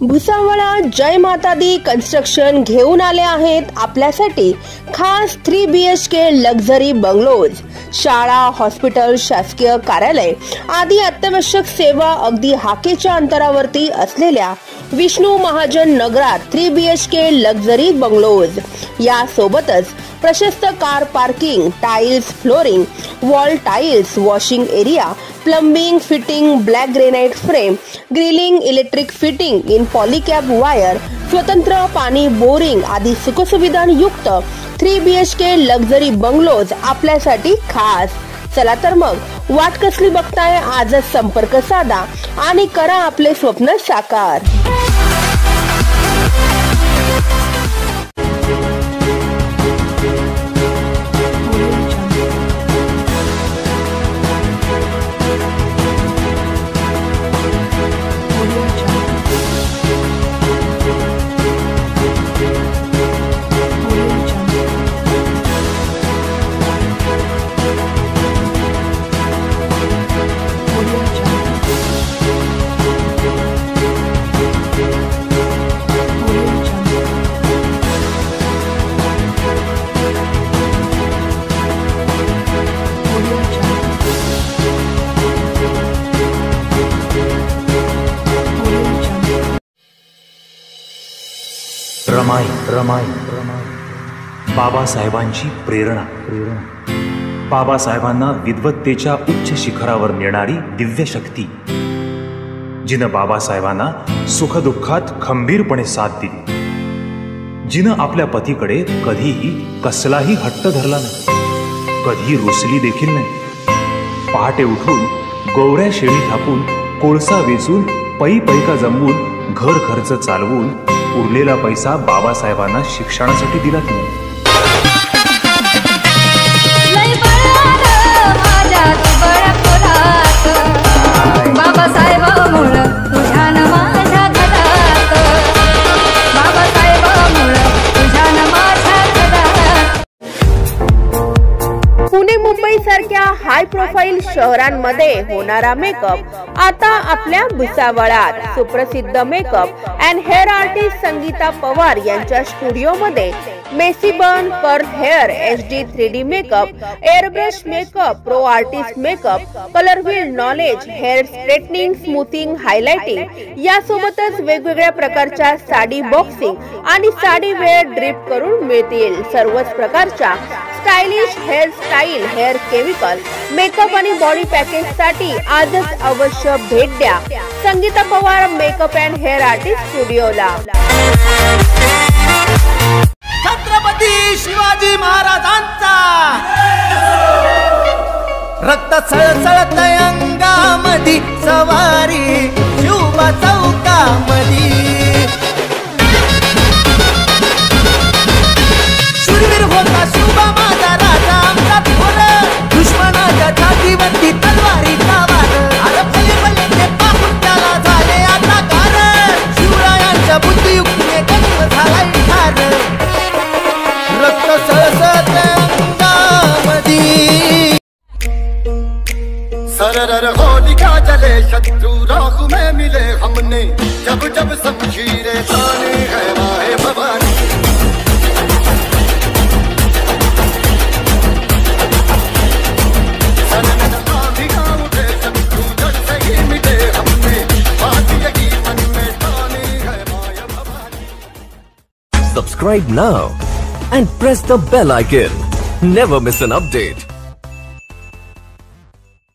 भुसावळा जय माता दी कन्स्ट्रक्शन घेऊन आले आहेत आपल्यासाठी खास 3 BHK लक्झरी बंगलोज। शाळा, हॉस्पिटल, शासकीय कार्यालय आदी अत्यावश्यक सेवा अगदी हाकेच्या अंतरावरती असलेल्या विष्णू महाजन नगरात 3 BHK लक्झरी बंगलोज। या सोबतच प्रशस्त car parking, tiles flooring, wall tiles, washing area, plumbing, fitting, black granite frame, grilling, electric fitting in Polycab wire, स्वतंत्र पाणी बोरिंग आदी सुखसुविधांयुक्त 3 BHK लक्झरी बंगलोज आपल्यासाठी खास। चला तर मग वाट कसली बघताय, आजच संपर्क साधा आणि करा आपले स्वप्न साकार। रमाई बाबासाहेबांची प्रेरणा। बाबासाहेबांना विद्वत्तेच्या उच्च शिखरावर नेणारी दिव्य शक्ती, जिनं बाबासाहेबांना सुखदुःखात खंबीरपणे साथ दिली, जिनं आपल्या पतीकडे कधीही कसलाही हट्ट धरला नाही, कधी रुसली देखील नाही। पहाटे उठून गोवऱ्या शेळी थापून, कोळसा वेचून, पैका जमवून, घर खर्च चालवून उरलेला पैसा बाबासाहेबांना शिक्षणासाठी दिला तिने। पुणे, मुंबई सारख्या हाय प्रोफाईल शहरांमध्ये होणारा मेकअप आता आपल्या भुसावळात। सुप्रसिद्ध makeup and hair artist Sangeeta Pawar यांच्या स्टुडिओ मध्ये messy bun, curl hair, HD 3D makeup, airbrush makeup, pro artist makeup, colour wheel knowledge, hair straightening, smoothing, highlighting यासोबतच वेगवेगळ्या प्रकारच्या साडी बॉक्सिंग आणि साडी वेअर ड्रिप करून मिळतील। सर्वच प्रकारच्या stylish hair style, hair chemical, makeup आणि बॉडी पॅकेज साठी आजच अवश्य भेट द्या Sangeeta Pawar makeup and hair artist स्टुडिओला। छत्रपती शिवाजी महाराजांचा रक्त सळसळत अंगामधी सवारी, शिवबा चौकामधी शूरवीर होता शिवबा माझा राजा आमचा थोर, दुश्मनाच्या छातीवरती तलवारीचा वार, अरे भले भले ते पाहून त्याला झाले आता गार, शिवरायांच्या बुद्धियुक्तीने गंग झालाय ठार, रक्त सळसळत अंगामधी सरर होलिका जले, शत्रु राख में मिले हमने, जब जब शमशीरें ताने है माए Bhavani, Subscribe now and press the bell icon. Never miss an update.